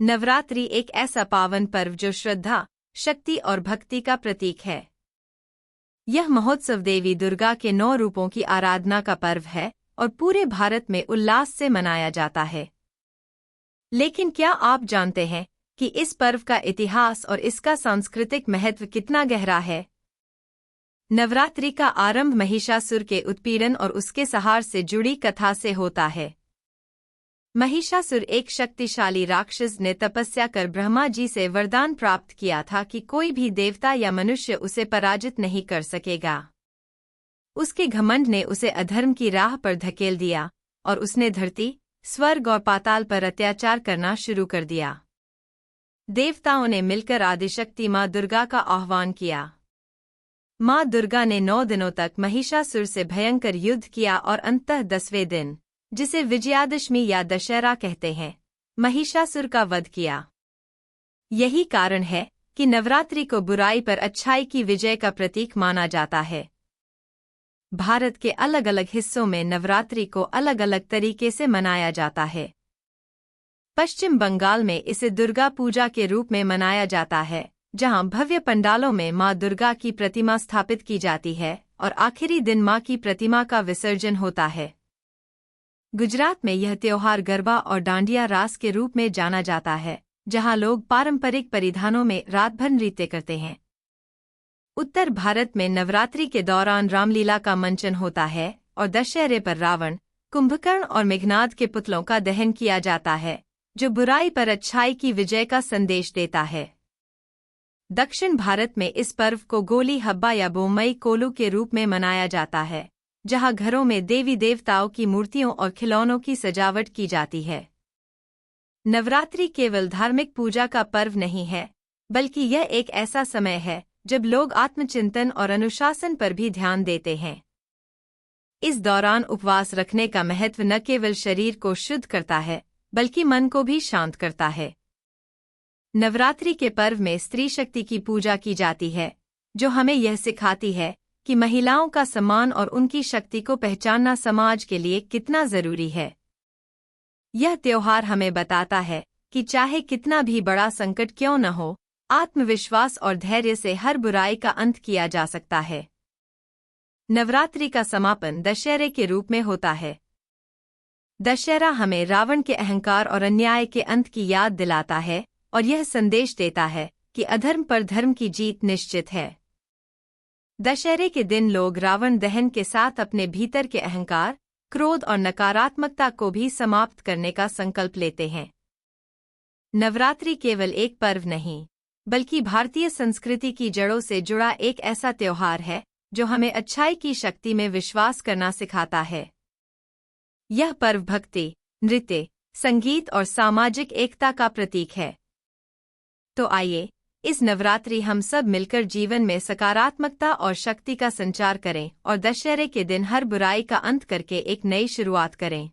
नवरात्रि एक ऐसा पावन पर्व जो श्रद्धा, शक्ति और भक्ति का प्रतीक है। यह महोत्सव देवी दुर्गा के 9 रूपों की आराधना का पर्व है और पूरे भारत में उल्लास से मनाया जाता है। लेकिन क्या आप जानते हैं कि इस पर्व का इतिहास और इसका सांस्कृतिक महत्व कितना गहरा है? नवरात्रि का आरंभ महिषासुर के उत्पीड़न और उसके संहार से जुड़ी कथा से होता है। महिषासुर एक शक्तिशाली राक्षस ने तपस्या कर ब्रह्मा जी से वरदान प्राप्त किया था कि कोई भी देवता या मनुष्य उसे पराजित नहीं कर सकेगा। उसके घमंड ने उसे अधर्म की राह पर धकेल दिया और उसने धरती, स्वर्ग और पाताल पर अत्याचार करना शुरू कर दिया। देवताओं ने मिलकर आदिशक्ति माँ दुर्गा का आह्वान किया। माँ दुर्गा ने 9 दिनों तक महिषासुर से भयंकर युद्ध किया और अंततः 10वें दिन, जिसे विजयादशमी या दशहरा कहते हैं, महिषासुर का वध किया। यही कारण है कि नवरात्रि को बुराई पर अच्छाई की विजय का प्रतीक माना जाता है। भारत के अलग अलग हिस्सों में नवरात्रि को अलग अलग तरीके से मनाया जाता है। पश्चिम बंगाल में इसे दुर्गा पूजा के रूप में मनाया जाता है, जहां भव्य पंडालों में मां दुर्गा की प्रतिमा स्थापित की जाती है और आखिरी दिन मां की प्रतिमा का विसर्जन होता है। गुजरात में यह त्योहार गरबा और डांडिया रास के रूप में जाना जाता है, जहां लोग पारंपरिक परिधानों में रात भर नृत्य करते हैं। उत्तर भारत में नवरात्रि के दौरान रामलीला का मंचन होता है और दशहरे पर रावण, कुंभकर्ण और मेघनाद के पुतलों का दहन किया जाता है, जो बुराई पर अच्छाई की विजय का संदेश देता है। दक्षिण भारत में इस पर्व को गोली हब्बा या बोम्मई कोलू के रूप में मनाया जाता है, जहां घरों में देवी देवताओं की मूर्तियों और खिलौनों की सजावट की जाती है। नवरात्रि केवल धार्मिक पूजा का पर्व नहीं है, बल्कि यह एक ऐसा समय है जब लोग आत्मचिंतन और अनुशासन पर भी ध्यान देते हैं। इस दौरान उपवास रखने का महत्व न केवल शरीर को शुद्ध करता है, बल्कि मन को भी शांत करता है। नवरात्रि के पर्व में स्त्री शक्ति की पूजा की जाती है, जो हमें यह सिखाती है कि महिलाओं का सम्मान और उनकी शक्ति को पहचानना समाज के लिए कितना जरूरी है। यह त्योहार हमें बताता है कि चाहे कितना भी बड़ा संकट क्यों न हो, आत्मविश्वास और धैर्य से हर बुराई का अंत किया जा सकता है। नवरात्रि का समापन दशहरे के रूप में होता है। दशहरा हमें रावण के अहंकार और अन्याय के अंत की याद दिलाता है और यह संदेश देता है कि अधर्म पर धर्म की जीत निश्चित है। दशहरे के दिन लोग रावण दहन के साथ अपने भीतर के अहंकार, क्रोध और नकारात्मकता को भी समाप्त करने का संकल्प लेते हैं। नवरात्रि केवल एक पर्व नहीं, बल्कि भारतीय संस्कृति की जड़ों से जुड़ा एक ऐसा त्योहार है जो हमें अच्छाई की शक्ति में विश्वास करना सिखाता है। यह पर्व भक्ति, नृत्य, संगीत और सामाजिक एकता का प्रतीक है। तो आइए, इस नवरात्रि हम सब मिलकर जीवन में सकारात्मकता और शक्ति का संचार करें और दशहरे के दिन हर बुराई का अंत करके एक नई शुरुआत करें।